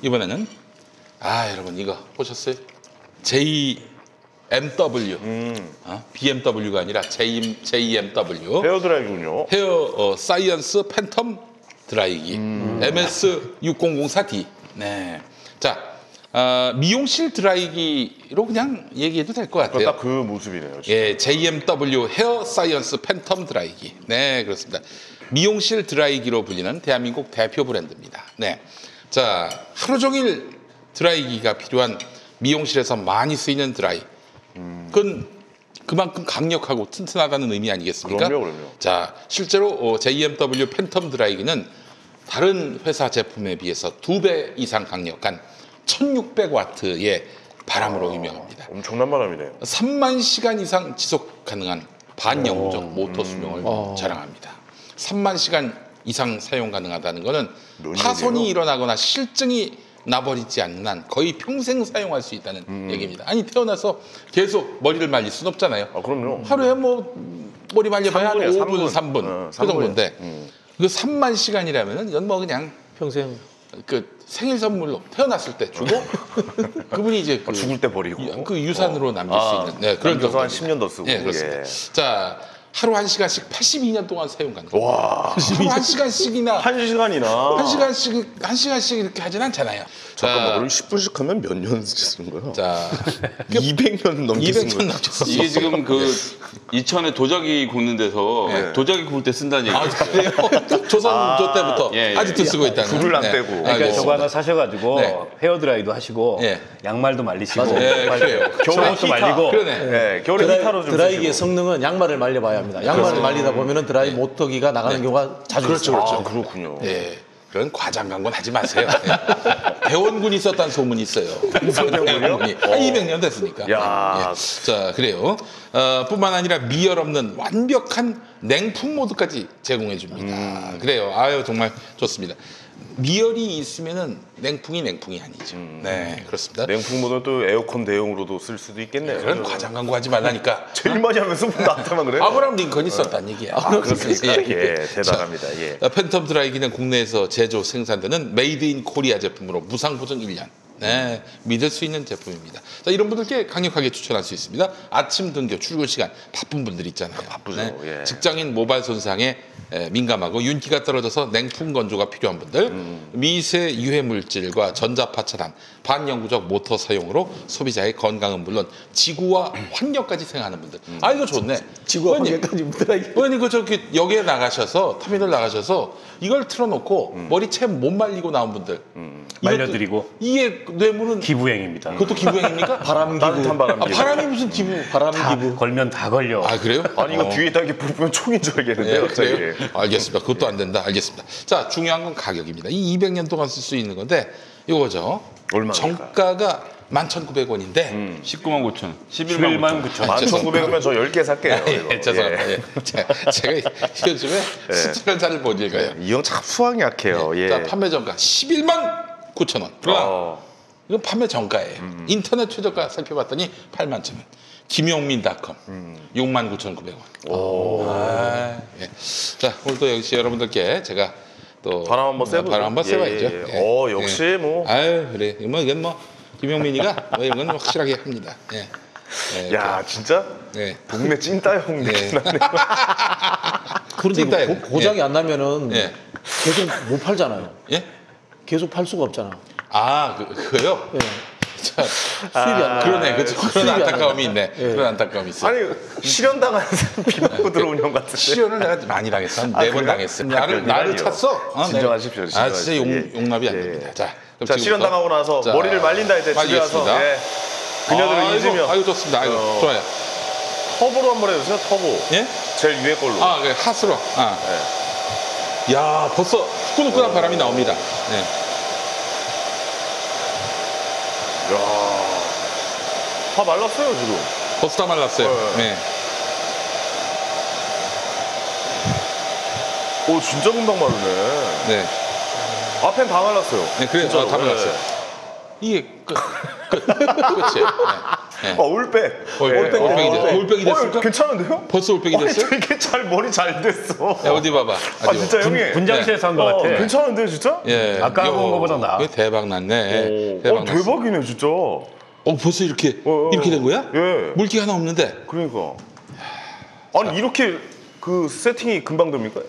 이번에는 여러분 이거 보셨어요? JMW BMW가 아니라 JMW 헤어 드라이기군요. 헤어 사이언스 팬텀 드라이기 MS6004D. 네. 자, 미용실 드라이기로 그냥 얘기해도 될 것 같아요. 딱 그 모습이네요. 진짜. 예, JMW 헤어 사이언스 팬텀 드라이기. 네, 그렇습니다. 미용실 드라이기로 불리는 대한민국 대표 브랜드입니다. 네. 자, 하루 종일 드라이기가 필요한 미용실에서 많이 쓰이는 드라이. 그건 그만큼 강력하고 튼튼하다는 의미 아니겠습니까? 그럼요. 자, 실제로 JMW 팬텀 드라이기는 다른 회사 제품에 비해서 2배 이상 강력한 1600와트의 바람으로 유명합니다. 엄청난 바람이네요. 3만 시간 이상 지속 가능한 반영구적 모터 수명을 자랑합니다. 3만 시간 이상 사용 가능하다는 것은 파손이 얘기예요? 일어나거나 실증이 나버리지 않는 한 거의 평생 사용할 수 있다는 얘기입니다. 아니 태어나서 계속 머리를 말릴 순 없잖아요. 그럼요. 하루에 뭐 머리 말려봐야 한 3분이에요, 5분, 3분 그 정도인데 그 3만 시간이라면은 이건 뭐 그냥 평생 그 생일 선물로 태어났을 때 주고 그분이 이제 그 죽을 때 버리고 그 유산으로 남길 수 있는 그런 정도 한 10년 더 쓰고. 네, 그렇습니다. 자, 하루 1시간씩 82년 동안 사용 가능. 와. 하루 1시간씩이나 1시간이나. 1시간씩 이렇게 하진 않잖아요. 잠깐만, 그럼 10분씩 하면 몇 년 쓰는 거야? 자, 200년 넘게 쓰는 200년 거야? 넘게 이게 지금 그 이천에 도자기 굽는 데서 도자기 구울 때 쓴다는 얘기예요. 그래요? 조선조 때부터 예, 예. 아직도 쓰고 있다는. 불을 안 떼고. 그러니까 알겠습니다. 저거 하나 사셔가지고 네. 헤어 드라이도 하시고 네. 양말도 말리시고 네, 그래요. 저것도 말리고 그러네. 네, 겨울에 히타로 좀 드라이기의 쓰시고. 성능은 양말을 말려봐야 합니다. 양말을 말리다 보면은 드라이 모터기가 나가는 경우가 자주 그렇죠, 있어요. 그렇죠. 그렇군요. 예. 그런 과장 광고는 하지 마세요. 예. 대원군이 있었다는 소문이 있어요. 대원군이. 200년 됐으니까. 야. 예. 자, 그래요. 뿐만 아니라 미열 없는 완벽한 냉풍 모드까지 제공해 줍니다. 그래요. 아유, 정말 좋습니다. 미열이 있으면은 냉풍이 아니죠. 네, 그렇습니다. 냉풍 모드는 또 에어컨 대용으로도 쓸 수도 있겠네요. 그런 과장 광고 하지 말라니까. 제일 많이 하면서 나한테만 그래. 아브라함 링컨이 썼다는 얘기야. 그렇습니까? 예. 예, 대단합니다. 예. 팬텀 드라이기는 국내에서 제조 생산되는 메이드 인 코리아 제품으로 무상 보증 1년. 네, 믿을 수 있는 제품입니다. 자, 이런 분들께 강력하게 추천할 수 있습니다. 아침 등교, 출근 시간 바쁜 분들 있잖아요. 바쁘죠. 예. 직장인 모발 손상에 민감하고 윤기가 떨어져서 냉풍 건조가 필요한 분들, 미세 유해 물질과 전자파 차단, 반영구적 모터 사용으로 소비자의 건강은 물론 지구와 환경까지 생각하는 분들. 아, 이거 좋네. 지구와 의원님, 환경까지 드라이기. 의원님 그 저기 역에 나가셔서 터미널 나가셔서 이걸 틀어놓고 머리 채 못 말리고 나온 분들 말려드리고 이게 뇌물은 기부행입니다. 그것도 기부행입니까? 따뜻한 바람. 바람이 무슨 기부? 다 걸면 다 걸려. 아, 그래요? 아니 이거 뒤에 딱 이렇게 부으면 총인 줄 알겠는데요. 네, 갑자기. 그래요? 알겠습니다. 그것도 안 된다. 알겠습니다. 자, 중요한 건 가격입니다. 이 200년 동안 쓸 수 있는 건데 이거죠. 얼마입니까? 정가가 11,900원인데 19만 9천 원. 11만 9천 원. 11,900원이면 저 10개 살게요. 이거. 예, 죄송합니다. 예. 제가 요즘에 숫자를 잘 못 읽어요. 이 형 참 수학이 약해요. 예. 자, 판매 정가 11만 9천 원. 그러나 이건 판매 정가예요. 인터넷 최저가 살펴봤더니 8만 천 원. 김용민닷컴 69,900원. 예. 자, 오늘도 역시 여러분들께 제가 또 바람 한번 쐬보죠. 바람 한번 쐬봐야죠. 예. 역시 뭐. 아유, 그래. 뭐 이건 뭐 김용민이가 뭐 이런 건 확실하게 합니다. 예. 예, 야, 진짜 네. 동네 찐따 형 네. 느낌 나네. 그런데 찐따예요. 이거 고장이 안 나면은 예. 계속 못 팔잖아요. 예? 계속 팔 수가 없잖아. 아, 그거요? 예. 자, 수입이 안 나. 그러네. 그렇죠. 그런 수입이 안 안타까움이 있네. 예. 그런 안타까움이 있어. 아니 실현당하는 사람 비 맞고 들어온 형 같은데. 시연을 내가 많이 당했어. 한 4번 그래요? 당했어. 아, 나를 그러니까요. 찼어. 진정하십시오, 아, 진정하십시오. 진짜 예. 용납이 안 예. 됩니다. 자, 그럼 자, 지금부터 실현당하고 나서 자, 머리를 말린다 이제 집에 말리겠습니다. 가서 예. 그녀들을 아이고, 잊으며 아이고, 좋습니다. 아이고, 좋아요. 터보로 한번 해주세요. 터보. 예? 제일 위에 걸로. 아, 그래, 핫으로. 아. 야, 벌써 후끈후끈한 바람이 나옵니다. 네. 야. 다 말랐어요 지금. 벌써 다 말랐어요. 네. 오 진짜 금방 마르네. 네. 앞엔 다 말랐어요. 네, 그래, 진짜로. 다 말랐어요. 이게 끝이에요. 네. 올백. 올백이 됐을까? 괜찮은데요? 벌써 올백이 됐어요? 되게 잘 머리 잘 됐어. 야, 어디 봐봐. 아 진짜 형님. 분장실에서 한 것 같아. 괜찮은데 진짜? 예. 아까 하고 온 거보다 나아. 이거 대박 났네. 대박 났어. 대박이네 진짜. 벌써 이렇게 된 거야? 예. 물기 하나 없는데. 그러니까. 아니 이렇게 그 세팅이 금방 됩니까?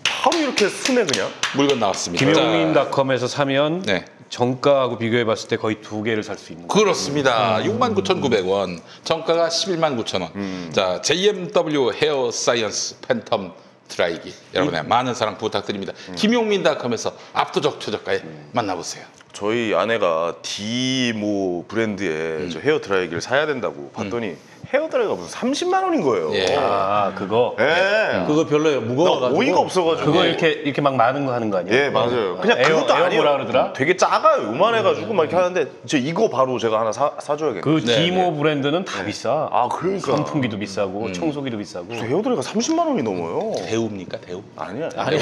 바로 이렇게 순해 그냥. 물건 나왔습니다. 김용민닷컴에서 사면 네. 정가하고 비교해봤을 때 거의 2개를 살 수 있는 거예요. 그렇습니다. 69,900원. 정가가 119,000원. 자, JMW 헤어 사이언스 팬텀 드라이기. 여러분의 많은 사랑 부탁드립니다. 김용민닷컴에서 압도적 최저가에 만나보세요. 저희 아내가 디모 브랜드의 저 헤어 드라이기를 사야 된다고 봤더니 헤어 드라이기가 무슨 30만 원인 거예요. 예. 아, 그거? 예. 그거 별로예요. 나 무거워가지고. 어이가 없어가지고. 그거 이렇게 막 많은 거 하는 거 아니에요? 예, 맞아요. 그냥 그것도 에어 아니에요. 뭐라 그러더라? 되게 작아요. 요만해가지고 막 이렇게 하는데 이거 바로 제가 하나 사줘야겠네. 그 네, 디모 브랜드는 다 비싸. 아, 그러니까. 선풍기도 비싸고 청소기도 비싸고. 헤어 드라이기가 30만 원이 넘어요. 대우입니까? 대우? 아니야. 아니.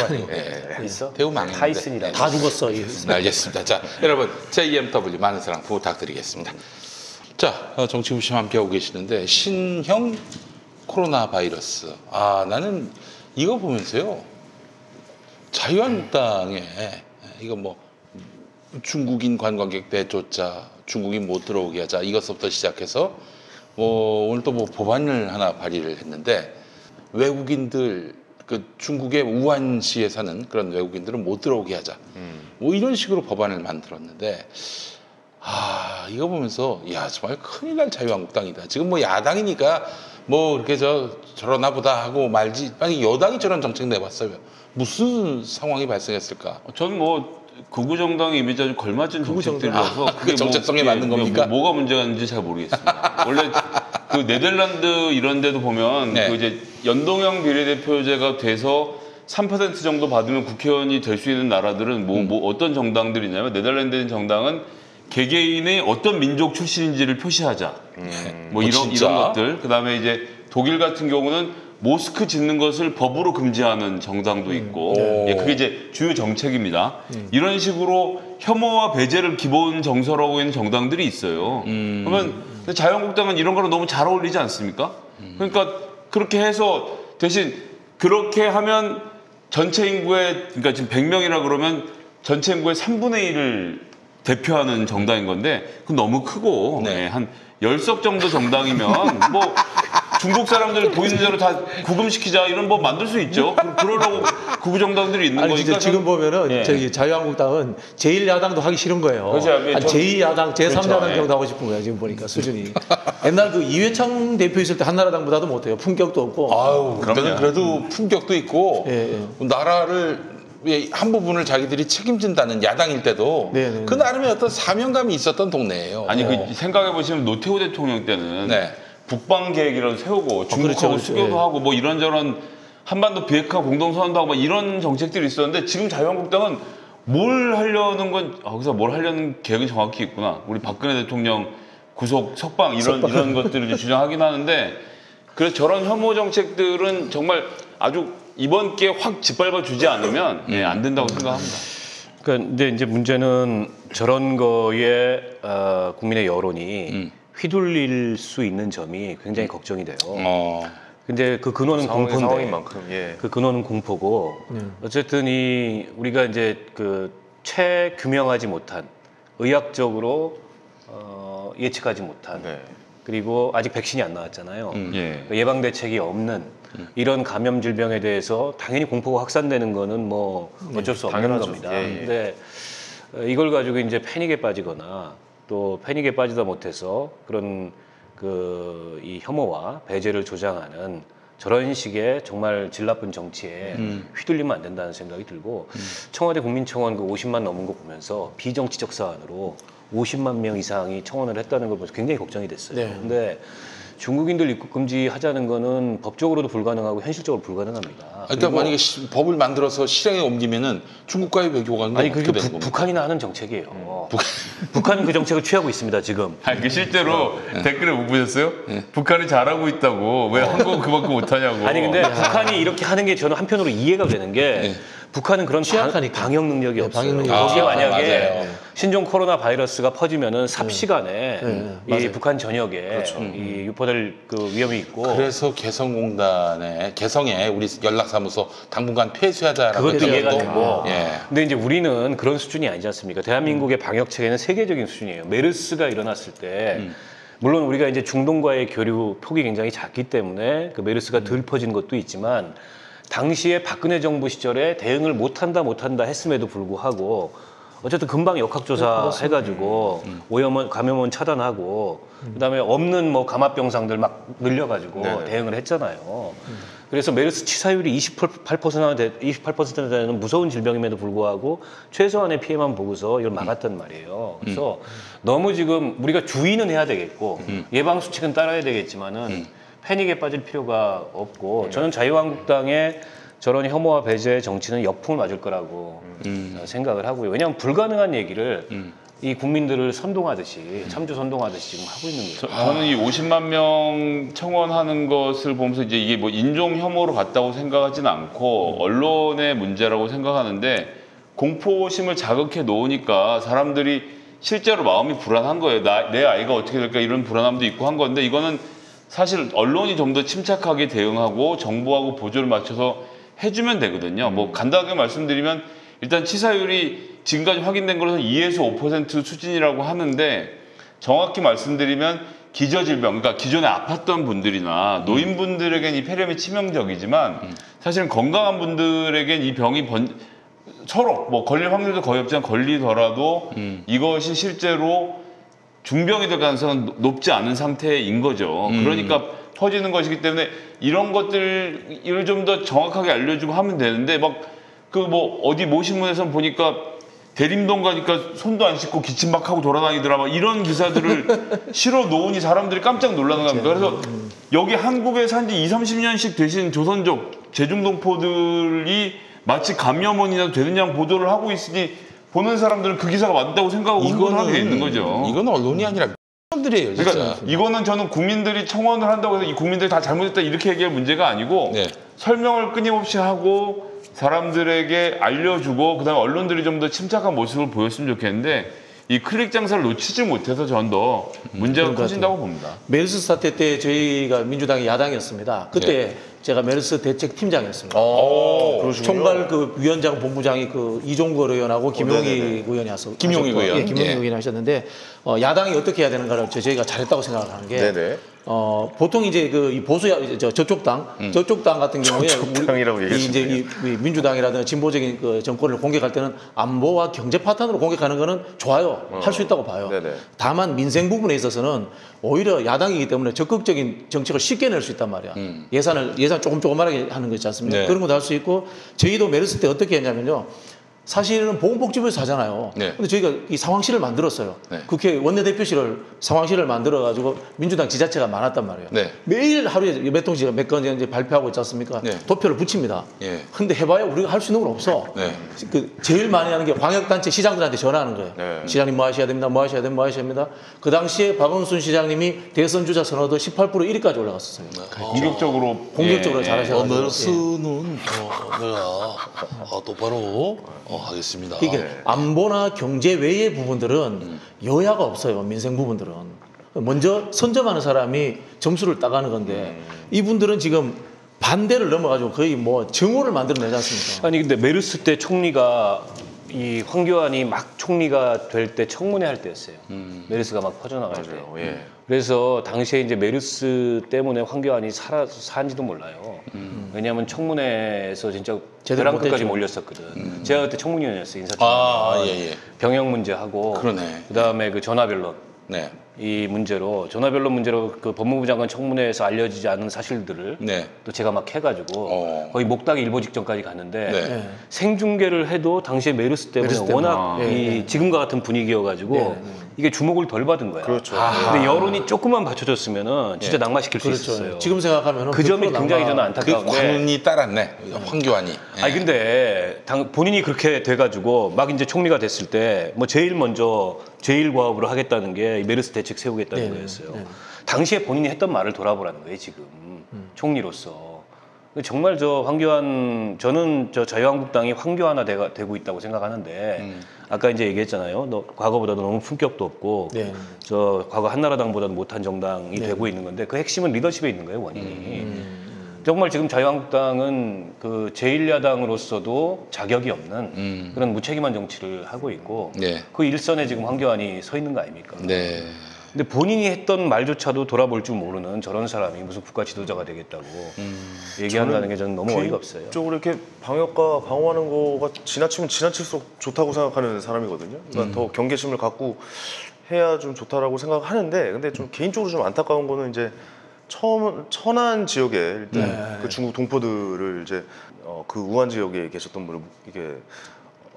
있어? 대우 망했는데. 타이슨이라. 다 죽었어. 알겠습니다. 자, 여러분 JMW 많은 사랑 부탁드리겠습니다. 자, 정치부심 함께하고 계시는데 신형 코로나 바이러스. 아, 나는 이거 보면서요. 자유한국당에 이거 뭐 중국인 관광객 대조자, 중국인 못 들어오게 하자 이것부터 시작해서 오늘 또 뭐 법안을 하나 발의를 했는데 외국인들 그 중국의 우한시에 사는 그런 외국인들은 못 들어오게 하자. 뭐 이런 식으로 법안을 만들었는데 이거 보면서 야 정말 큰일 날 자유한국당이다. 지금 뭐 야당이니까 뭐 이렇게 저러나 보다 하고 말지. 아니 여당이 저런 정책 내봤어요. 무슨 상황이 발생했을까? 저는 뭐 극우 정당의 이미지에 좀 걸맞은 정책들이라서 그게 정체성에 맞는 겁니까? 뭐가 문제가 있는지 잘 모르겠습니다. 원래 그 네덜란드 이런 데도 보면 네. 그 이제 연동형 비례대표제가 돼서 3% 정도 받으면 국회의원이 될 수 있는 나라들은 뭐 어떤 정당들이 있냐면 네덜란드 정당은 개개인의 어떤 민족 출신인지를 표시하자. 뭐 이런 것들. 그다음에 이제 독일 같은 경우는 모스크 짓는 것을 법으로 금지하는 정당도 있고, 예, 그게 이제 주요 정책입니다. 이런 식으로 혐오와 배제를 기본 정서라고 있는 정당들이 있어요. 그러면 자유한국당은 이런 거랑 너무 잘 어울리지 않습니까? 그러니까 그렇게 해서 대신 그렇게 하면 전체 인구의, 그러니까 지금 100명이라 그러면 전체 인구의 3분의 1을 대표하는 정당인 건데 그건 너무 크고 네. 한 10석 정도 정당이면 뭐 중국 사람들 보이는 대로 다 구금시키자 이런 법 만들 수 있죠. 그러려고 극우 정당들이 있는 아니 거니까. 진짜 지금 보면은 예. 저기 자유한국당은 제1야당도 하기 싫은 거예요. 그렇죠. 아니, 제2야당, 제3야당 그렇죠. 예. 정도 하고 싶은 거예요. 지금 보니까 수준이. 옛날 그 이회창 대표 있을 때 한나라당보다도 못해요. 품격도 없고. 아유, 그때는 그래도 품격도 있고 예, 예. 나라를 한 부분을 자기들이 책임진다는 야당일 때도 네, 네, 그 나름의 어떤 사명감이 있었던 동네예요. 아니 그 생각해 보시면 노태우 대통령 때는 네. 북방 계획이라도 세우고 중국하고 그렇죠, 그렇죠. 수교도 예. 하고 뭐 이런저런 한반도 비핵화 공동선언도 하고 뭐 이런 정책들이 있었는데 지금 자유한국당은 뭘 하려는 건 거기서 뭘 하려는 계획은 정확히 있구나. 우리 박근혜 대통령 구속 석방 이런 것들을 이제 주장하긴 하는데 그래서 저런 혐오 정책들은 정말 아주 이번 기회에 확 짓밟아 주지 않으면 예, 안 된다고 생각합니다. 그러니까 근데 이제 문제는 저런 거에 국민의 여론이 휘둘릴 수 있는 점이 굉장히 걱정이 돼요. 근데 그 근원은 공포인데, 상황인 만큼 예. 그 근원은 공포고 어쨌든 우리가 이제 그 최규명하지 못한 의학적으로 예측하지 못한 네. 그리고 아직 백신이 안 나왔잖아요. 예. 예방 대책이 없는 이런 감염 질병에 대해서 당연히 공포가 확산되는 거는 뭐 어쩔 수 없는 당연하죠. 겁니다. 예, 예. 근데 이걸 가지고 이제 패닉에 빠지거나 또 패닉에 빠지다 못해서 그런 이 혐오와 배제를 조장하는 저런 식의 정말 질 나쁜 정치에 휘둘리면 안 된다는 생각이 들고 청와대 국민청원 그 50만 넘은 거 보면서 비정치적 사안으로 50만 명 이상이 청원을 했다는 걸 보면서 굉장히 걱정이 됐어요. 네. 근데 중국인들 입국 금지하자는 거는 법적으로도 불가능하고 현실적으로 불가능합니다. 그러니까 그리고 만약에 법을 만들어서 실행에 옮기면은 중국과의 외교관은 아니 어떻게 그게 되는 겁니까? 북한이나 하는 정책이에요. 북한은 그 정책을 취하고 있습니다 지금. 아니 그 실제로 댓글에 못 보셨어요? 북한이 잘하고 있다고 왜 한국은 그만큼 못하냐고. 아니 근데 북한이 이렇게 하는 게 저는 한편으로 이해가 되는 게 북한은 그런 취약하니까. 방역 능력이 네, 없어요. 방역 능력이 거기에 없어요. 만약에 맞아요. 신종 코로나 바이러스가 퍼지면은 삽시간에 이 맞아요. 북한 전역에 이 유포될 그 위험이 있고 그래서 개성에 우리 연락사무소 당분간 폐쇄하자라고 그것도 했던 이해가 것도, 되고. 예. 근데 이제 우리는 그런 수준이 아니지 않습니까? 대한민국의 방역 체계는 세계적인 수준이에요. 메르스가 일어났을 때 물론 우리가 이제 중동과의 교류 폭이 굉장히 작기 때문에 그 메르스가 덜 퍼진 것도 있지만 당시에 박근혜 정부 시절에 대응을 못한다 했음에도 불구하고 어쨌든 금방 역학조사 해가지고 오염원, 감염원 차단하고 그다음에 없는 뭐 감압병상들 막 늘려가지고 대응을 했잖아요. 그래서 메르스 치사율이 28%나 되는 무서운 질병임에도 불구하고 최소한의 피해만 보고서 이걸 막았단 말이에요. 그래서 너무 지금 우리가 주의는 해야 되겠고 예방 수칙은 따라야 되겠지만은 패닉에 빠질 필요가 없고 저는 자유한국당의 저런 혐오와 배제의 정치는 역풍을 맞을 거라고 생각을 하고요. 왜냐하면 불가능한 얘기를 이 국민들을 선동하듯이 참주 선동하듯이 지금 하고 있는 거죠. 저는 이 50만 명 청원하는 것을 보면서 이제 이게 뭐 인종 혐오로 갔다고 생각하지는 않고 언론의 문제라고 생각하는데 공포심을 자극해 놓으니까 사람들이 실제로 마음이 불안한 거예요. 내 아이가 어떻게 될까 이런 불안함도 있고 한 건데 이거는 사실 언론이 좀 더 침착하게 대응하고 정보하고 보조를 맞춰서 해주면 되거든요. 뭐 간단하게 말씀드리면 일단 치사율이 지금까지 확인된 거로는 2에서 5% 수준이라고 하는데 정확히 말씀드리면 기저질병, 그러니까 기존에 아팠던 분들이나 노인분들에겐 이 폐렴이 치명적이지만 사실은 건강한 분들에겐 이 병이 서로 뭐 걸릴 확률도 거의 없지만 걸리더라도 이것이 실제로 중병이 될 가능성은 높지 않은 상태인 거죠. 그러니까 퍼지는 것이기 때문에 이런 것들을 좀 더 정확하게 알려주고 하면 되는데 막 그 뭐 어디 모신문에서 보니까 대림동 가니까 손도 안 씻고 기침 막 하고 돌아다니더라 막 이런 기사들을 실어 놓으니 사람들이 깜짝 놀라는 겁니다. 그래서 여기 한국에 산지 20-30년씩 되신 조선족 제중동포들이 마치 감염원이나 되는 양 보도를 하고 있으니 보는 사람들은 그 기사가 맞다고 생각하고 흥분을 하게 있는 거죠. 이건 언론이 아니라 사람들이에요, 진짜. 그러니까 이거는 저는 국민들이 청원을 한다고 해서 이 국민들이 다 잘못했다 이렇게 얘기할 문제가 아니고 네. 설명을 끊임없이 하고 사람들에게 알려주고 그다음에 언론들이 좀 더 침착한 모습을 보였으면 좋겠는데 이 클릭 장사를 놓치지 못해서 전 더 문제가 커진다고 봅니다. 메르스 사태 때 저희가 민주당이 야당이었습니다. 그때 제가 메르스 대책 팀장이었습니다. 총괄 그 위원장 본부장이 그 이종걸 의원하고 김용희 의원이 와서 김용희 하셨고, 의원. 예, 김용희 예. 의원이 하셨는데 야당이 어떻게 해야 되는가를 저희가 잘했다고 생각을 하는 게 네네. 보통 이제 그 이 보수 저쪽 당 같은 경우에 저쪽당이라고 우리 얘기하시네요. 이제 이 민주당이라든가 진보적인 그 정권을 공격할 때는 안보와 경제 파탄으로 공격하는 거는 좋아요. 할 수 있다고 봐요. 네네. 다만 민생 부분에 있어서는 오히려 야당이기 때문에 적극적인 정책을 쉽게 낼 수 있단 말이야. 예산 조금조금하게 하는 거 있지 않습니까? 네. 그런 것도 할 수 있고 저희도 메르스 때 어떻게 했냐면요. 사실은 보건복지부에서 하잖아요. 네. 근데 저희가 이 상황실을 만들었어요. 네. 국회 원내대표실을 상황실을 만들어가지고 민주당 지자체가 많았단 말이에요. 네. 매일 하루에 몇 통씩 몇 건 이제 발표하고 있지 않습니까? 네. 도표를 붙입니다. 예. 근데 해봐야 우리가 할 수 있는 건 없어. 네. 그 제일 많이 하는 게 광역단체 시장들한테 전화하는 거예요. 네. 시장님 뭐 하셔야 됩니다. 뭐 하셔야 됩니다. 뭐 하셔야 됩니다. 그 당시에 박원순 시장님이 대선 주자 선호도 18% 1위까지 올라갔었어요. 공격적으로 공격적으로 잘하셔가지고. 메르스는 내가 똑바로 하겠습니다. 이게 안보나 경제 외의 부분들은 여야가 없어요. 민생 부분들은. 먼저 선점하는 사람이 점수를 따가는 건데 이분들은 지금 반대를 넘어가지고 거의 뭐 정오를 만들어내지 않습니까? 아니 근데 메르스 때 총리가 이 황교안이 막 총리가 될 때 청문회 할 때였어요. 메르스가 막 퍼져나갈 때. 예. 그래서 당시에 이제 메르스 때문에 황교안이 산지도 몰라요. 왜냐하면 청문회에서 진짜 제대로 벼랑 끝까지 못했죠. 몰렸었거든. 제가 그때 청문위원이었어요. 인사청문회. 예. 병역 문제하고 그러네. 그다음에 그 전화변론. 네. 이 문제로 전화변론 문제로 그 법무부 장관 청문회에서 알려지지 않은 사실들을 네. 또 제가 막 해가지고 거의 목닥이 일보 직전까지 갔는데 네. 생중계를 해도 당시에 메르스 때문에 메르스 때문에. 워낙 이 지금과 같은 분위기여가지고 이게 주목을 덜 받은 거야. 그렇죠. 근데 여론이 조금만 받쳐줬으면은 진짜 낙마시킬 수 있었어요. 지금 생각하면 그 점이 굉장히 저는 그 안타까운데. 관운이 따랐네. 황교안이. 예. 아니 근데 본인이 그렇게 돼가지고 막 이제 총리가 됐을 때 뭐 제일 먼저 제1과업으로 하겠다는 게 이 메르스 대책 세우겠다는 네, 거였어요. 네. 당시에 본인이 했던 말을 돌아보라는 거예요 지금 총리로서. 정말 저 황교안 저는 저 자유한국당이 황교안화 되고 있다고 생각하는데 아까 이제 얘기했잖아요. 너 과거보다도 너무 품격도 없고 네. 저 과거 한나라당보다도 못한 정당이 되고 있는 건데 그 핵심은 리더십에 있는 거예요, 원인이. 정말 지금 자유한국당은 그 제1야당으로서도 자격이 없는 그런 무책임한 정치를 하고 있고 네. 그 일선에 지금 황교안이 서 있는 거 아닙니까? 네. 근데 본인이 했던 말조차도 돌아볼 줄 모르는 저런 사람이 무슨 국가 지도자가 되겠다고 얘기한다는 게 저는 너무 어이가 없어요. 쪽으로 이렇게 방역과 방어하는 거가 지나치면 지나칠수록 좋다고 생각하는 사람이거든요. 그러니까 더 경계심을 갖고 해야 좀 좋다라고 생각하는데, 근데 좀 개인적으로 좀 안타까운 거는 이제 천안 지역에 일단 그 중국 동포들을 이제 그 우한 지역에 계셨던 분을 이게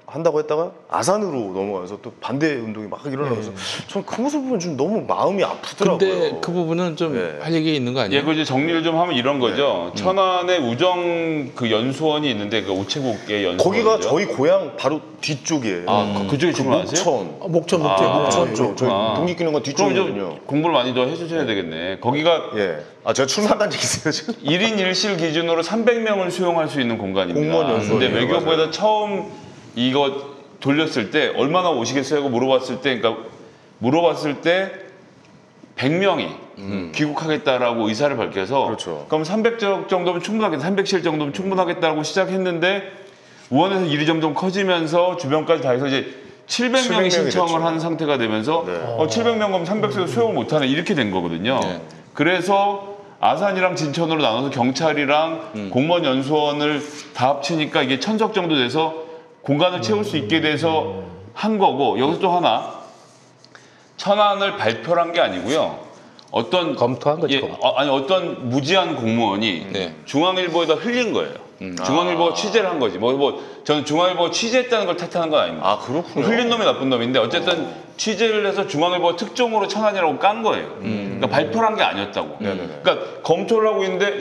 한다고 했다가 아산으로 넘어가서 또 반대 운동이 막 일어나면서 저는 그 모습 보면 좀 너무 마음이 아프더라고요. 근데 그 부분은 좀 할 얘기 있는 거 아니에요? 예, 그 이제 정리를 좀 하면 이런 거죠. 천안에 우정 그 연수원이 있는데 그 우체국의 연수원. 거기가 저희 고향 바로 뒤쪽이에요. 그쪽에 출마하세요? 목천. 목천 쪽. 저희 독립기념관 뒤쪽이거든요. 그럼 좀 공부를 많이 더 해주셔야 되겠네. 거기가 예. 제가 출마한다는 얘기 있어요, 지금. 1인 1실 기준으로 300명을 수용할 수 있는 공간입니다. 공무원 연수원이에요. 근데 외교부에서 처음 이거 돌렸을 때 얼마나 오시겠어요 하고 물어봤을 때 100명이 귀국하겠다라고 의사를 밝혀서 그렇죠. 그럼 300석 정도면 충분하겠다, 300실 정도면 충분하겠다라고 시작했는데 우한에서 일이 점점 커지면서 주변까지 다 해서 이제 700명이 신청을 됐죠. 한 상태가 되면서 700명 그럼 300석 수용을 못하네 이렇게 된 거거든요. 네. 그래서 아산이랑 진천으로 나눠서 경찰이랑 공무원 연수원을 다 합치니까 이게 1000석 정도 돼서 공간을 채울 수 있게 돼서 한 거고, 여기서 또 하나 천안을 발표한 게 아니고요. 어떤 검토한 거죠. 아니 어떤 무지한 공무원이 네. 중앙일보에다 흘린 거예요. 중앙일보가 취재를 한 거지. 저는 중앙일보가 취재했다는 걸 탓하는 건 아닙니다. 아, 그렇군요. 흘린 놈이 나쁜 놈인데 어쨌든 취재를 해서 중앙일보가 특종으로 천안이라고 깐 거예요. 그러니까 발표를 한 게 아니었다고. 그러니까 검토를 하고 있는데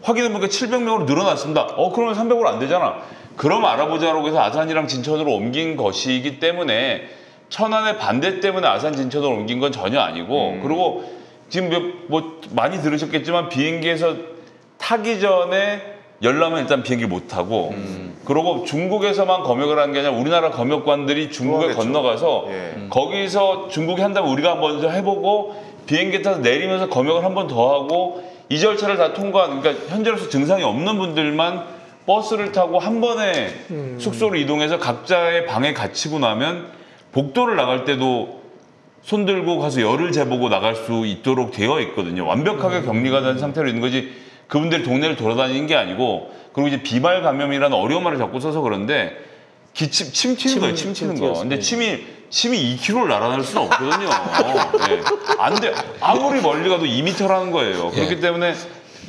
확인해보니까 700명으로 늘어났습니다. 그러면 300으로 안 되잖아. 그럼 알아보자라고 해서 아산이랑 진천으로 옮긴 것이기 때문에 천안의 반대 때문에 아산 진천으로 옮긴 건 전혀 아니고, 그리고 지금 많이 들으셨겠지만 비행기에서 타기 전에 열나면 일단 비행기 못 타고, 그리고 중국에서만 검역을 한 게 아니라 우리나라 검역관들이 중국에 건너가서 거기서 중국이 한다면 우리가 먼저 해보고 비행기 타서 내리면서 검역을 한 번 더 하고 이 절차를 다 통과한, 그러니까 현재로서 증상이 없는 분들만 버스를 타고 한 번에 숙소로 이동해서 각자의 방에 갇히고 나면 복도를 나갈 때도 손 들고 가서 열을 재보고 나갈 수 있도록 되어 있거든요. 완벽하게 격리가 된 상태로 있는 거지 그분들이 동네를 돌아다니는 게 아니고, 그리고 이제 비말 감염이라는 어려운 말을 자꾸 써서 그런데 침 튀는 거예요. 침 튀는 거. 근데 침이 2km를 날아날 수는 없거든요. 네. 안 돼. 아무리 멀리 가도 2m라는 거예요. 그렇기 때문에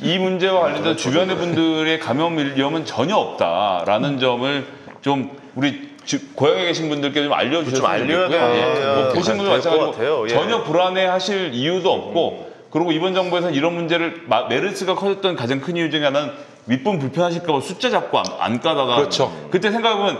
이 문제와 관련된 주변의 분들의 감염 위험은 전혀 없다라는 점을 좀 우리 고향에 계신 분들께 좀 알려주셨으면 좋겠고요. 보신 분들 마찬가지로 전혀 불안해하실 이유도 없고, 그리고 이번 정부에서는 이런 문제를 메르스가 커졌던 가장 큰 이유 중에 하나는 윗분 불편하실까 봐 숫자 잡고 안 까다가, 그렇죠. 그때 생각해보면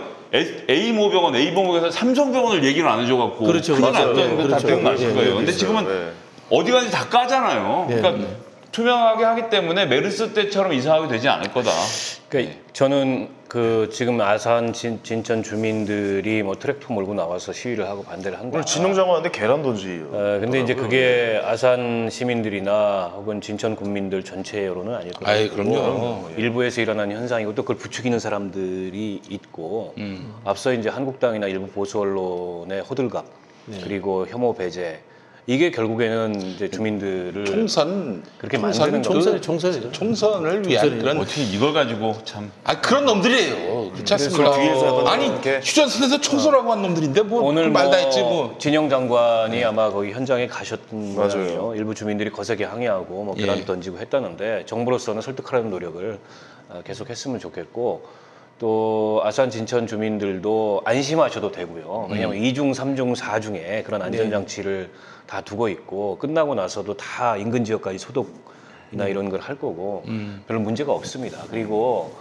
A모병원, A본부에서 삼성병원을 얘기를 안 해줘갖고 그렇죠. 큰일 맞아요. 났던 거 다 그렇죠. 기억나실 거예요. 근데 있어요. 지금은 어디 가든지 다 까잖아요. 그러니까 투명하게 하기 때문에 메르스 때처럼 이상하게 되지 않을 거다. 그러니까 저는 그 지금 아산 진천 주민들이 뭐 트랙터 몰고 나와서 시위를 하고 반대를 한다. 오늘 진영장 왔는데 계란 던지요. 근데 이제 그게 아산 시민들이나 혹은 진천 국민들 전체 여론은 아닐 거예요. 아이, 그럼요. 일부에서 일어나는 현상이고 또 그걸 부추기는 사람들이 있고, 앞서 이제 한국당이나 일부 보수 언론의 호들갑 그리고 혐오 배제, 이게 결국에는 이제 주민들을 그렇게 만드는 거죠. 총선을 위한 그런 어떻게 이걸 가지고 참. 그런 놈들이에요. 그렇지 않습니까? 아니 휴전선에서 총선하고 한 놈들인데 뭐 오늘 말 다 했지 뭐. 진영 장관이 아마 거기 현장에 가셨던 모양이에요. 일부 주민들이 거세게 항의하고 뭐 계란도 던지고 했다는데 정부로서는 설득하려는 노력을 계속 했으면 좋겠고, 또 아산 진천 주민들도 안심하셔도 되고요. 왜냐하면 2중, 3중, 4중에 그런 안전장치를 다 두고 있고, 끝나고 나서도 다 인근 지역까지 소독이나 이런 걸 할 거고 별로 문제가 없습니다. 그리고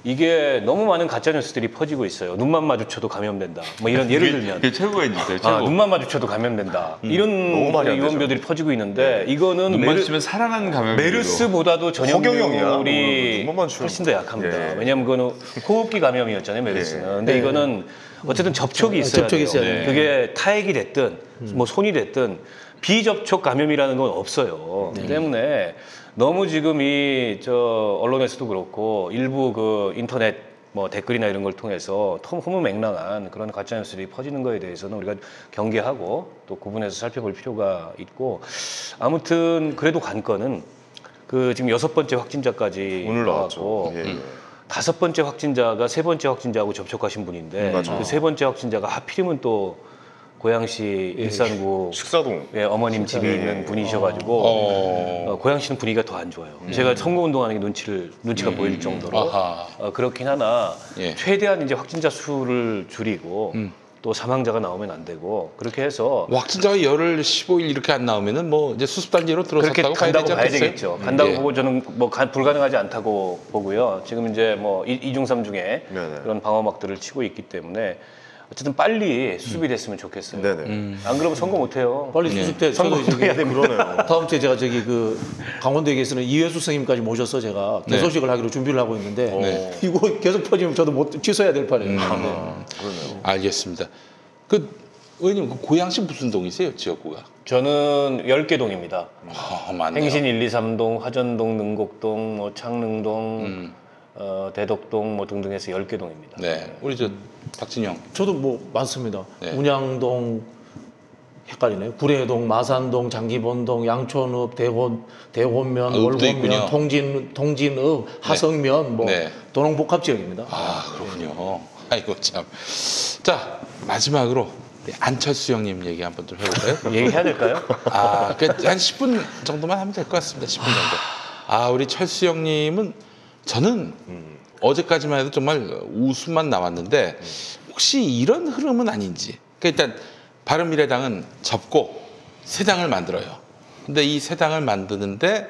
이게 너무 많은 가짜 뉴스들이 퍼지고 있어요. 눈만 마주쳐도 감염된다. 뭐 이런 예를 들면 그게 최고의 뉴스예요. 최고. 눈만 마주쳐도 감염된다. 이런 너무 많이 안 되죠. 유언비어들이 퍼지고 있는데 이거는 눈 마주치면 살아나는 감염이 메르스보다도 허경영이야. 전염률이 눈만 마주치면. 훨씬 더 약합니다. 예. 왜냐하면 그거는 호흡기 감염이었잖아요, 메르스는. 근데 이거는 어쨌든 접촉이 있어야 접촉이 돼요. 있어야 돼요. 그게 타액이 됐든 뭐 손이 됐든 비접촉 감염이라는 건 없어요. 때문에 너무 지금 저 언론에서도 그렇고 일부 그 인터넷 뭐 댓글이나 이런 걸 통해서 허무맹랑한 그런 가짜 뉴스들이 퍼지는 거에 대해서는 우리가 경계하고 또 구분해서 살펴볼 필요가 있고, 아무튼 그래도 관건은 그 지금 6번째 확진자까지 오늘 나왔죠. 나왔고 예, 예. 5번째 확진자가 3번째 확진자하고 접촉하신 분인데 그 3번째 확진자가 하필이면 또 고양시 일산구 식사동. 예, 어머님 집이 있는 분이셔가지고 고양시는 분위기가 더 안 좋아요. 제가 선거운동하는 게 눈치가 보일 정도로 아하. 그렇긴 하나 예. 최대한 이제 확진자 수를 줄이고 또 사망자가 나오면 안 되고 그렇게 해서 확진자가 열흘 15일 이렇게 안 나오면은 뭐 이제 수습단지로 그렇게 들어섰다고 봐야 간다고 되지 봐야 않겠어요? 되겠죠. 간다고 예. 보고 저는 뭐 불가능하지 않다고 보고요. 지금 이제 뭐 이중삼 중에 네네. 그런 방어막들을 치고 있기 때문에 어쨌든 빨리 수습이 됐으면 좋겠어요. 네네. 안 그러면 선거 못 해요. 빨리 수습돼. 저도 저기 그러네요. 다음 주에 제가 저기 그 강원도에게서는 이회수 선생님까지 모셔서 제가 네. 개소식을 하기로 준비를 하고 있는데 이거 계속 퍼지면 저도 못 취소해야 될 판이에요. 네. 알겠습니다. 그 의원님 그 고양시 무슨 동이세요? 지역구가? 저는 10개 동입니다. 맞네요. 행신 1, 2, 3동, 화전동, 능곡동, 뭐 창릉동, 대덕동 뭐 등등 해서 10개 동입니다. 네, 우리 저 박진영. 저도 뭐 많습니다. 네. 운양동 헷갈리네요. 구례동, 마산동, 장기본동, 양촌읍, 대원면, 읍도 있군요. 월곡면, 통진읍, 하성면, 뭐 네. 도농복합 지역입니다. 아 그렇군요. 아이고 참. 자 마지막으로 우리 안철수 형님 얘기 한번 좀 해볼까요? 얘기해야 될까요? 한 10분 정도만 하면 될 것 같습니다. 10분 정도. 우리 철수 형님은 저는 어제까지만 해도 정말 웃음만 나왔는데 혹시 이런 흐름은 아닌지. 그러니까 일단 바른미래당은 접고 새 당을 만들어요. 근데 이 새 당을 만드는데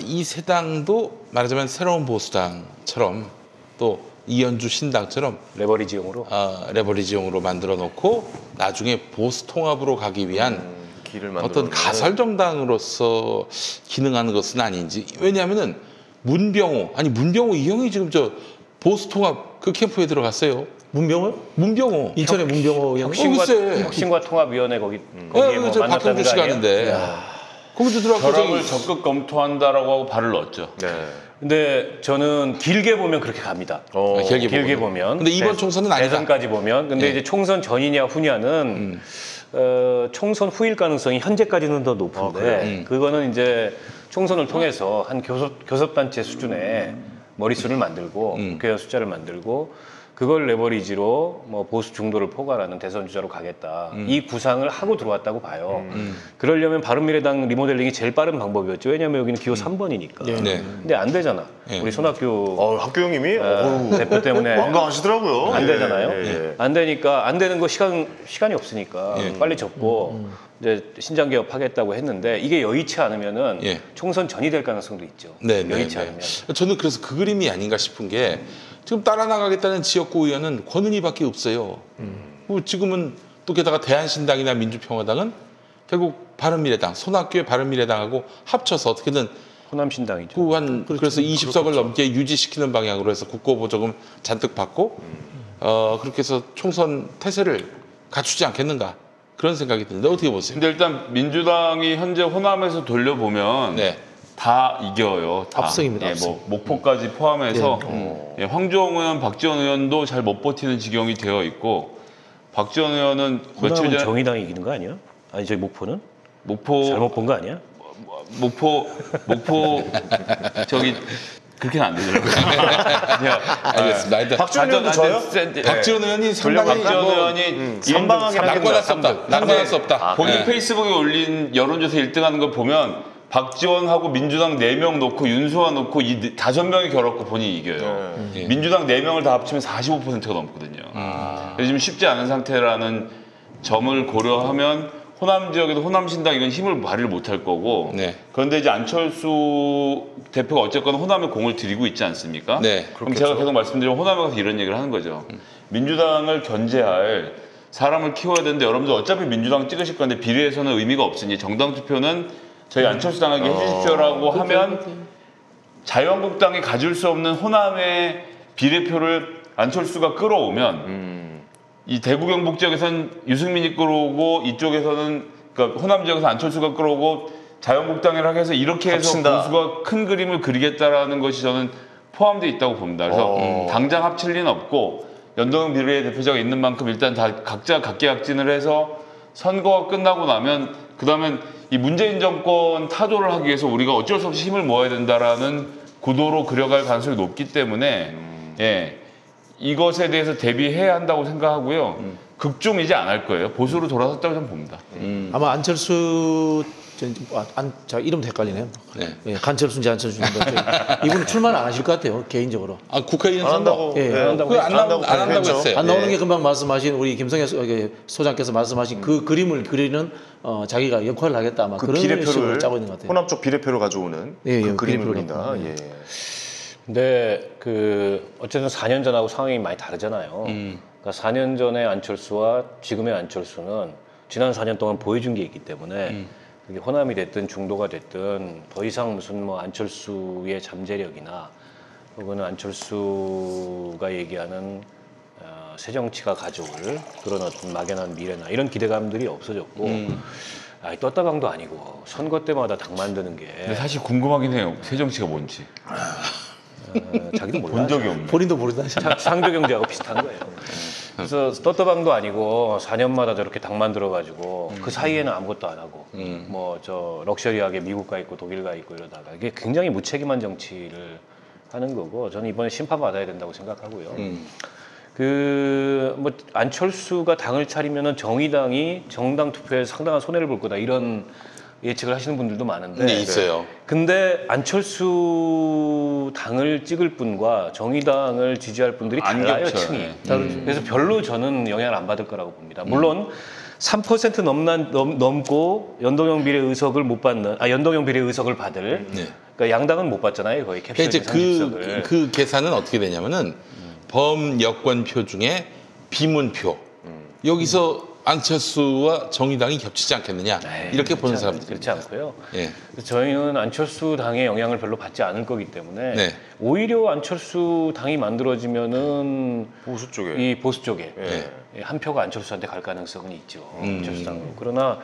이 새 당도 말하자면 새로운 보수당처럼 또 이현주 신당처럼 레버리지용으로. 레버리지용으로 만들어 놓고 나중에 보수 통합으로 가기 위한 길을 어떤 가설 정당으로서 기능하는 것은 아닌지. 왜냐하면은 문병호 이 형이 지금 저 보수 통합 그 캠프에 들어갔어요. 문병호 인천의 문병호 형. 글쎄. 혁신과 통합위원회 거기에 뭐 저 만났다는 박형주 거 씨가 아니에요? 하는데 거기도 들어갔고 결합을 저기 적극 검토한다라고 하고 발을 넣었죠. 네. 근데 저는 길게 보면 그렇게 갑니다. 길게 보면. 근데 이번 총선은 아니다. 대선까지 보면. 근데 예. 이제 총선 전이냐 후냐는 총선 후일 가능성이 현재까지는 더 높은데 그거는 이제 총선을 통해서 한 교섭단체 수준의 머릿수를 만들고 국회의원 숫자를 만들고 그걸 레버리지로 뭐 보수 중도를 포괄하는 대선 주자로 가겠다. 이 구상을 하고 들어왔다고 봐요. 그러려면 바른미래당 리모델링이 제일 빠른 방법이었죠. 왜냐하면 여기는 기호 3번이니까. 네. 근데 안 되잖아. 우리 손학규 학교 형님이 대표 때문에 완강하시더라고요. 안 되잖아요. 예, 예. 안 되니까 안 되는 거 시간이 없으니까 빨리 접고 이제 신장 개업하겠다고 했는데 이게 여의치 않으면은 예. 총선 전이 될 가능성도 있죠. 네, 여의치 네, 않으면. 네. 저는 그래서 그 그림이 아닌가 싶은 게 지금 따라 나가겠다는 지역구 의원은 권은희밖에 없어요. 지금은 또 게다가 대한신당이나 민주평화당은 결국 바른미래당, 손학규의 바른미래당하고 합쳐서 어떻게든 호남신당이죠. 그래서 20석을 넘게 유지시키는 방향으로 해서 국고보조금 잔뜩 받고 그렇게 해서 총선 태세를 갖추지 않겠는가 그런 생각이 드는데 어떻게 보세요? 근데 일단 민주당이 현재 호남에서 돌려보면 네. 다 이겨요. 다. 압승입니다, 예, 압승. 뭐 목포까지 포함해서 예, 황교안 의원, 박지원 의원도 잘 못 버티는 지경이 되어 있고 박지원 의원은 며칠 호남은 전에 정의당이 이기는 거 아니야? 아니 저기 목포는? 목포 잘못 본 거 아니야? 목포 저기 그렇게는 안 되더라고요. 알겠습니다. 일단 박지원 의원도 져요? 박지원 의원이 상당히 박지원 뭐 의원이 선방하긴 낙관할 수 없다. 낙관할 수 없다. 본인 네. 페이스북에 올린 여론조사 1등하는 걸 보면 박지원하고 민주당 4명 놓고 윤수아 놓고 이 5명이 결합고 본인이 이겨요. 민주당 4명을 다 합치면 45%가 넘거든요. 그래서 지금 쉽지 않은 상태라는 점을 고려하면 호남 지역에도 호남신당 이건 힘을 발휘를 못할 거고 네. 그런데 이제 안철수 대표가 어쨌건 호남에 공을 들이고 있지 않습니까? 네, 그럼 제가 계속 말씀드리면 호남에 가서 이런 얘기를 하는 거죠. 민주당을 견제할 사람을 키워야 되는데 여러분들 어차피 민주당 찍으실 건데 비례에서는 의미가 없으니 정당 투표는 저희 안철수 당에게 해주십시오라고 하면 자유한국당이 가질 수 없는 호남의 비례표를 안철수가 끌어오면 이 대구 경북 지역에서는 유승민이 끌어오고 이쪽에서는 그러니까 호남 지역에서 안철수가 끌어오고 자유한국당이라 해서 이렇게 해서 합친다. 보수가 큰 그림을 그리겠다라는 것이 저는 포함되어 있다고 봅니다. 그래서 당장 합칠 리는 없고 연동형 비례대표제가 있는 만큼 일단 다 각자 각계각진을 해서 선거가 끝나고 나면 그다음엔 이 문재인 정권 타도를 하기 위해서 우리가 어쩔 수 없이 힘을 모아야 된다라는 구도로 그려갈 가능성이 높기 때문에 예. 이것에 대해서 대비해야 한다고 생각하고요. 극중이지 않을 거예요. 보수로 돌아섰다고 저는 봅니다. 아마 안철수 자 이름도 헷갈리네요. 네. 예, 간철수인지 안철수인지 이분은 출마 안 하실 것 같아요 개인적으로. 아, 국회의원 안 선거 한다고. 예, 네. 안 한다고 그거 안 나온다고 했죠. 했어요. 안 나오는 게 금방 말씀하신 우리 김성애 소장께서 말씀하신 그 그림을 그리는 자기가 역할을 하겠다 아마 그 그런 식으로 비례표를 짜고 있는 것 같아요. 호남 쪽 비례표를 가져오는 예, 그 예, 그림을 비례표를 그린다. 갖고. 예. 근데 그 어쨌든 4년 전하고 상황이 많이 다르잖아요. 그러니까 4년 전의 안철수와 지금의 안철수는 지난 4년 동안 보여준 게 있기 때문에 그게 호남이 됐든 중도가 됐든 더 이상 무슨 뭐 안철수의 잠재력이나 혹은 안철수가 얘기하는 새 정치가 가져올 그런 어떤 막연한 미래나 이런 기대감들이 없어졌고 떴다방도 아니고 선거 때마다 당 만드는 게 근데 사실 궁금하긴 해요. 새정치가 뭔지. 자기도 몰라. 본 적이 없네. 본인도 모르다. 상조경제하고 비슷한 거예요. 그래서 떴다방도 아니고 4년마다 저렇게 당 만들어가지고 그 사이에는 아무것도 안 하고 뭐 저 럭셔리하게 미국 가 있고 독일 가 있고 이러다가 이게 굉장히 무책임한 정치를 하는 거고 저는 이번에 심판받아야 된다고 생각하고요. 그 뭐 안철수가 당을 차리면은 정의당이 정당 투표에서 상당한 손해를 볼 거다 이런 예측을 하시는 분들도 많은데 네, 있어요. 근데 안철수 당을 찍을 분과 정의당을 지지할 분들이 안 달라요, 겹쳐요. 층이. 네. 그래서 별로 저는 영향을 안 받을 거라고 봅니다. 물론 3% 넘고 연동형 비례 의석을 못 받는 연동형 비례 의석을 받을 네. 그러니까 양당은 못 받잖아요, 거의 그러니까 캡슐 이제 30석을. 그 계산은 어떻게 되냐면은 범여권표 중에 비문표 여기서 안철수와 정의당이 겹치지 않겠느냐 이렇게 보는 사람들이 그렇지 않고요. 예. 저희는 안철수 당의 영향을 별로 받지 않을 거기 때문에 네. 오히려 안철수 당이 만들어지면은 보수 쪽에. 이 보수 쪽에 예. 한 표가 안철수한테 갈 가능성은 있죠. 안철수 당으로. 그러나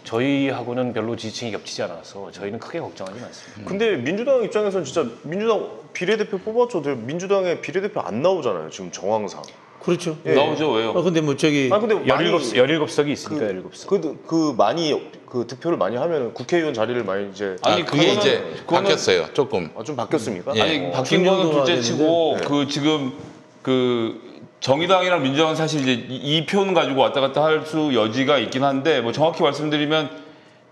저희하고는 별로 지지층이 겹치지 않아서 저희는 크게 걱정하지 않습니다. 근데 민주당 입장에서는 진짜 민주당 비례대표 뽑았죠. 민주당에 비례대표 안 나오잖아요. 지금 정황상. 그렇죠. 예. 나오죠, 왜요? 근데 뭐 저기 아니 근데 많이 17석이 있으니까 17석. 그 많이 그 득표를 많이 하면 국회의원 자리를 많이 이제 아니, 그게 그거는- 이제 그거는- 바뀌었어요. 조금. 좀 바뀌었습니까? 예. 아니 바뀐 거는 중년도가 둘째치고 됐는데, 그 지금 그 정의당이랑 민주당은 사실 이제 이 표는 가지고 왔다 갔다 할 수 여지가 있긴 한데 뭐 정확히 말씀드리면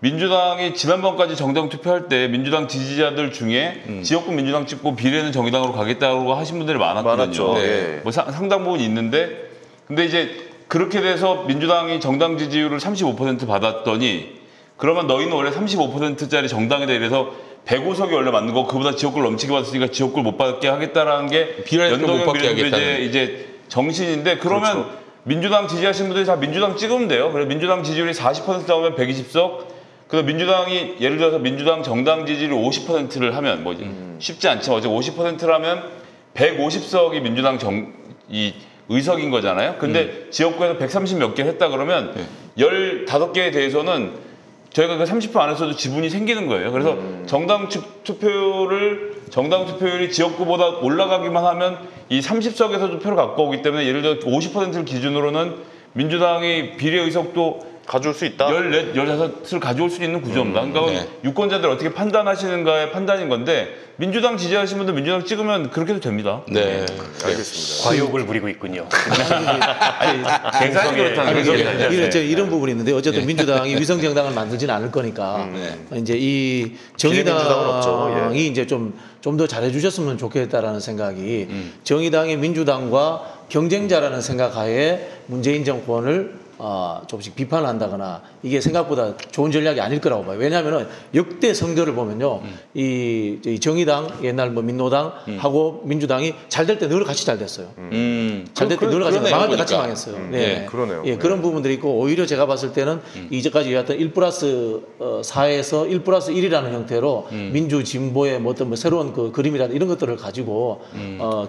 민주당이 지난번까지 정당 투표할 때 민주당 지지자들 중에 지역구 민주당 찍고 비례는 정의당으로 가겠다고 하신 분들이 많았거든요. 많았죠. 네. 예. 뭐 상당 부분 있는데 근데 이제 그렇게 돼서 민주당이 정당 지지율을 35% 받았더니 그러면 너희는 원래 35%짜리 정당이다 이래서 105석이 원래 맞는 거 그보다 지역구를 넘치게 받았으니까 지역구를 못 받게 하겠다라는 게 비례대표 못 받게 하겠다는. 이제 정신인데 그러면 민주당 지지하시는 분들이 다 민주당 찍으면 돼요. 그래서 민주당 지지율이 40% 나오면 120석. 그래서 민주당이 예를 들어서 민주당 정당 지지율 50%를 하면 뭐지 쉽지 않지만 어제 50%를 하면 150석이 민주당 이 의석인 거잖아요. 근데 지역구에서 130 몇 개를 했다 그러면 15개에 대해서는 저희가 그 30% 안에서도 지분이 생기는 거예요. 그래서 정당 투표율이 지역구보다 올라가기만 하면 이 30석에서도 표를 갖고 오기 때문에 예를 들어 50%를 기준으로는 민주당이 비례 의석도 가져올 수 있다. 14, 16을 가져올 수 있는 구조입니다. 그러니까 네. 유권자들 어떻게 판단하시는가의 판단인 건데 민주당 지지하시는 분들 민주당 찍으면 그렇게 해도 됩니다. 네. 알겠습니다. 과욕을 부리고 있군요. 계산이 그렇다는 아니, 거죠. 이런 부분이 있는데 어쨌든 민주당이 위성 정당을 만들지는 않을 거니까 이제 이 비례민주당은 정의당이 없죠. 예. 이제 좀 더 잘해주셨으면 좋겠다라는 생각이 정의당이 민주당과 경쟁자라는 생각하에 문재인 정권을 조금씩 비판을 한다거나 이게 생각보다 좋은 전략이 아닐 거라고 봐요. 왜냐하면은 역대 선거를 보면요, 이 정의당 옛날 뭐 민노당 하고 민주당이 잘 될 때 늘 같이 잘 됐어요. 잘 될 때 늘 같이 망할 때 같이 망했어요. 네, 그러네요. 예, 그런 부분들이 있고 오히려 제가 봤을 때는 이제까지 해왔던 1+4에서 1+1이라는 형태로 민주 진보의 뭐 어떤 뭐 새로운 그 그림이라든 이런 것들을 가지고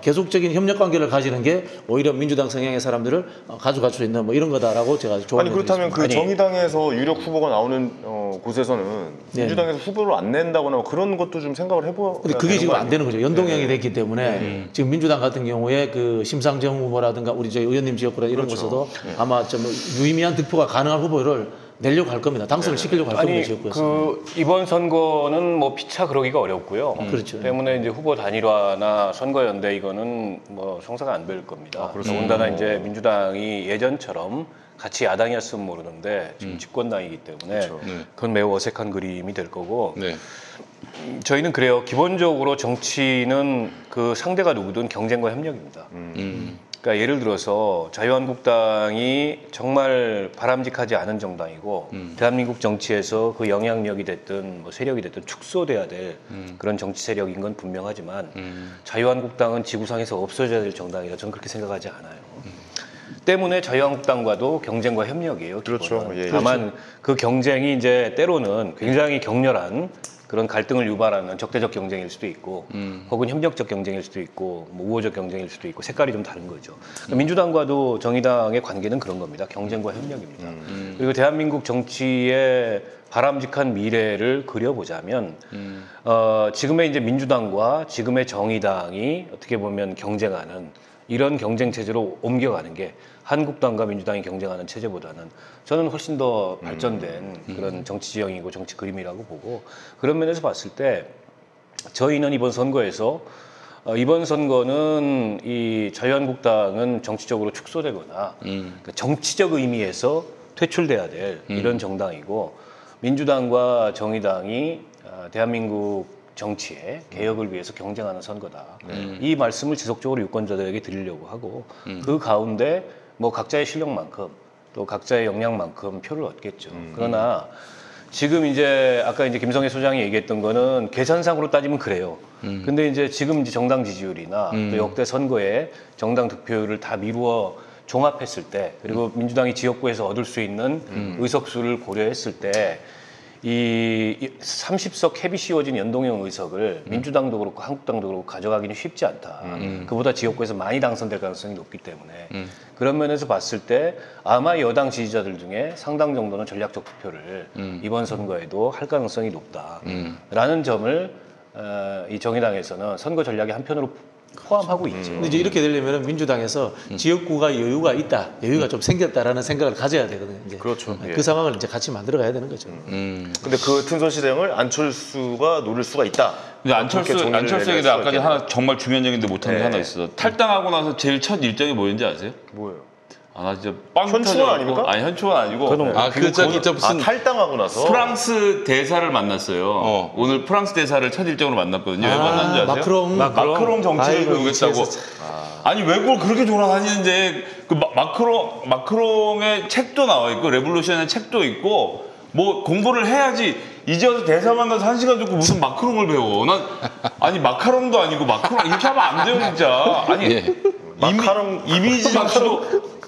계속적인 협력 관계를 가지는 게 오히려 민주당 성향의 사람들을 가져갈 수 있는 뭐 이런 거다라고 제가 아니 그렇다면 그 정의당에서 유력 후보가 나오는 곳에서는 민주당에서 후보를 안 낸다거나 뭐 그런 것도 좀 생각을 해보야 근데 그게 지금 안 되는 거죠. 연동형이 됐기 때문에 지금 민주당 같은 경우에 그 심상정 후보라든가 우리 저희 의원님 지역구라 이런 곳에서도 아마 좀 유의미한 득표가 가능한 후보를 내려고 할 겁니다. 당선을 시키려고 할 겁니다. 지역구에서. 그 이번 선거는 뭐 피차 그러기가 어렵고요. 그렇죠. 때문에 이제 후보 단일화나 선거연대 이거는 뭐 성사가 안 될 겁니다. 더군다나 이제 민주당이 예전처럼 같이 야당이었으면 모르는데 지금 집권당이기 때문에 그건 매우 어색한 그림이 될 거고. 네. 저희는 그래요. 기본적으로 정치는 그 상대가 누구든 경쟁과 협력입니다. 그러니까 예를 들어서 자유한국당이 정말 바람직하지 않은 정당이고 대한민국 정치에서 그 영향력이 됐든 뭐 세력이 됐든 축소돼야 될 그런 정치 세력인 건 분명하지만 자유한국당은 지구상에서 없어져야 될 정당이라 저는 그렇게 생각하지 않아요. 때문에 자유한국당과도 경쟁과 협력이에요. 그렇죠. 예, 다만 그 경쟁이 이제 때로는 굉장히 격렬한 그런 갈등을 유발하는 적대적 경쟁일 수도 있고 혹은 협력적 경쟁일 수도 있고 뭐 우호적 경쟁일 수도 있고 색깔이 좀 다른 거죠. 민주당과도 정의당의 관계는 그런 겁니다. 경쟁과 협력입니다. 그리고 대한민국 정치의 바람직한 미래를 그려보자면 지금의 이제 민주당과 지금의 정의당이 어떻게 보면 경쟁하는 이런 경쟁 체제로 옮겨가는 게 한국당과 민주당이 경쟁하는 체제보다는 저는 훨씬 더 발전된 그런 정치 지형이고 정치 그림이라고 보고 그런 면에서 봤을 때 저희는 이번 선거에서 이번 선거는 이 자유한국당은 정치적으로 축소되거나 그러니까 정치적 의미에서 퇴출돼야 될 이런 정당이고 민주당과 정의당이 대한민국 정치의 개혁을 위해서 경쟁하는 선거다. 이 말씀을 지속적으로 유권자들에게 드리려고 하고 그 가운데 뭐 각자의 실력만큼 또 각자의 역량만큼 표를 얻겠죠. 그러나 지금 이제 아까 이제 김성애 소장이 얘기했던 거는 계산상으로 따지면 그래요. 근데 이제 지금 이제 정당 지지율이나 또 역대 선거에 정당 득표율을 다 미루어 종합했을 때 그리고 민주당이 지역구에서 얻을 수 있는 의석수를 고려했을 때 이 30석 캡이 씌워진 연동형 의석을 민주당도 그렇고 한국당도 그렇고 가져가기는 쉽지 않다. 그보다 지역구에서 많이 당선될 가능성이 높기 때문에 그런 면에서 봤을 때 아마 여당 지지자들 중에 상당 정도는 전략적 투표를 이번 선거에도 할 가능성이 높다라는 점을 이 정의당에서는 선거 전략의 한편으로 포함하고 있죠. 근데 이제 이렇게 되려면 민주당에서 지역구가 여유가 있다, 여유가 좀 생겼다라는 생각을 가져야 되거든요. 이제. 그렇죠. 그 상황을 이제 같이 만들어가야 되는 거죠. 근데 그 틈새 시장을 안철수가 노릴 수가 있다. 근데 안철수에게 아까 전에 하나 정말 중요한 얘기인데 못한 게 하나 있어. 탈당하고 나서 제일 첫 일정이 뭐였는지 아세요? 뭐예요? 아, 나 진짜 빵 현충원 터져갖고. 아닙니까? 아니, 현충원 아니고. 무슨 탈당하고 나서 프랑스 대사를 만났어요. 오늘 프랑스 대사를 첫 일정으로 만났거든요. 왜 만났는지 아세요? 마크롱 정치를 배우겠다고. 아니 외국을 그렇게 돌아다니는데 그 마크롱의 책도 나와 있고 레볼루션의 책도 있고 뭐 공부를 해야지. 이제 와서 대사 만나서 1시간 듣고 무슨 마크롱을 배워. 난 아니 마카롱도 아니고 마크롱 이렇게 하면 안 돼요 진짜. 아니 마카롱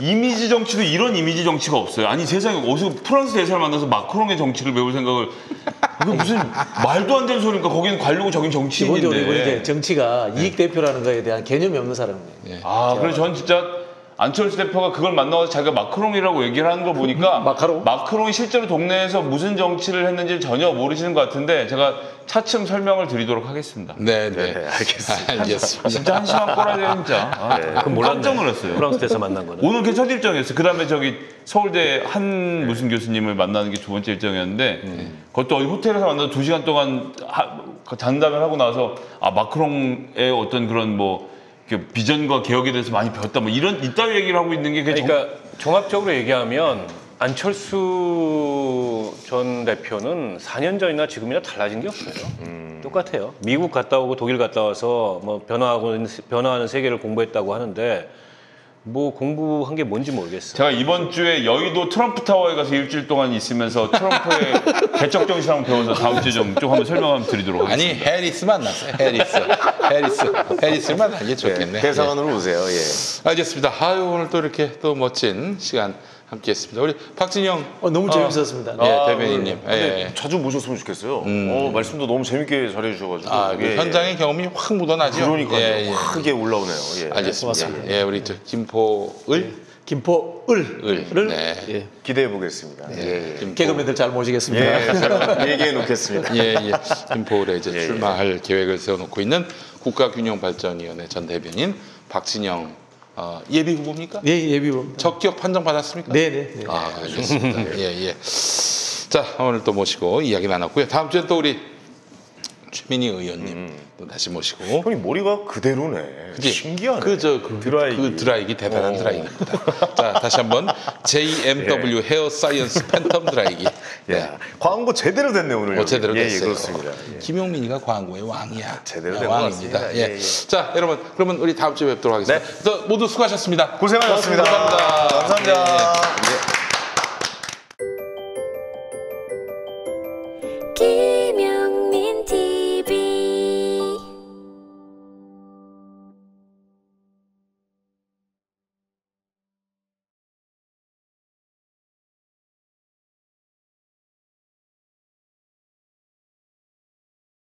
이미지 정치도 이런 이미지 정치가 없어요. 아니 세상에 어디서 프랑스 대사를 만나서 마크롱의 정치를 배울 생각을 이거 무슨 말도 안 되는 소리니까 거기는 관료고 저긴 정치인인데. 기본적으로 이제 정치가 이익 대표라는 거에 대한 개념이 없는 사람이에요. 아 그래서 전 진짜 안철수 대표가 그걸 만나서 자기가 마크롱이라고 얘기를 하는 걸 보니까 마크롱이 실제로 동네에서 무슨 정치를 했는지 전혀 모르시는 것 같은데 제가 차츰 설명을 드리도록 하겠습니다. 네, 알겠습니다. 진짜 한심한 꼬라지야 진짜. 그럼 몰랐네. 깜짝 놀랐어요. 프랑스 대사 만난 거는. 오늘 그게 첫 일정이었어요. 그다음에 저기 서울대 한 무슨 교수님을 만나는 게 두 번째 일정이었는데 그것도 어디 호텔에서 만나서 2시간 동안 잔담을 하고 나서 아 마크롱의 어떤 그런 뭐 비전과 개혁에 대해서 많이 배웠다 뭐 이런 이따위 얘기를 하고 있는 게 그러니까 종합적으로 얘기하면 안철수 전 대표는 4년 전이나 지금이나 달라진 게 없어요. 똑같아요. 미국 갔다 오고 독일 갔다 와서 뭐 변화하는 세계를 공부했다고 하는데 뭐 공부한 게 뭔지 모르겠어요. 제가 이번 주에 여의도 트럼프 타워에 가서 일주일 동안 있으면서 트럼프의 개척 정신을 한번 배워서 다음 주에 좀 한번 설명을 드리도록 하겠습니다. 아니 해리스 만났어요. 해리스를 만나는 게 좋겠네. 대사관으로 오세요. 예. 알겠습니다. 아유 오늘 또 이렇게 또 멋진 시간 함께했습니다. 우리 박진영 너무 재밌었습니다. 예, 대변인님. 근데 예. 자주 모셨으면 좋겠어요. 말씀도 너무 재밌게 잘해주셔가지고. 아, 그 예, 현장의 경험이 확 묻어나죠. 그러니까요. 예, 예. 크게 올라오네요. 예. 알겠습니다. 예, 우리 저 김포을 김포을을 네. 예. 기대해 보겠습니다. 예. 개그맨들 잘 모시겠습니다. 예. 얘기해 놓겠습니다. 예, 예. 김포을에 이제 출마할 계획을 세워놓고 있는 국가균형발전위원회 전 대변인 박진영 예비 후보입니까? 예, 예비범. 적격 판정 받았습니까? 네네. 네. 아, 알겠습니다. 예, 예. 자, 오늘 또 모시고 이야기 나눴고요. 다음 주에 또 우리 최민희 의원님 또 다시 모시고. 형님 머리가 그대로네. 그치? 신기하네. 그 드라이기. 드라이기 대단한 드라이기입니다. 자, 다시 한번 JMW 헤어 사이언스 팬텀 드라이기. 야, 광고 제대로 됐네 오늘. 제대로 예, 됐어요. 그렇습니다. 김용민이가 광고의 왕이야. 제대로 된것 왕입니다. 같습니다. 예. 예, 예. 자, 여러분, 그러면 우리 다음 주에 뵙도록 하겠습니다. 또 모두 수고하셨습니다. 고생하셨습니다. 감사합니다. 감사합니다. 예, 예.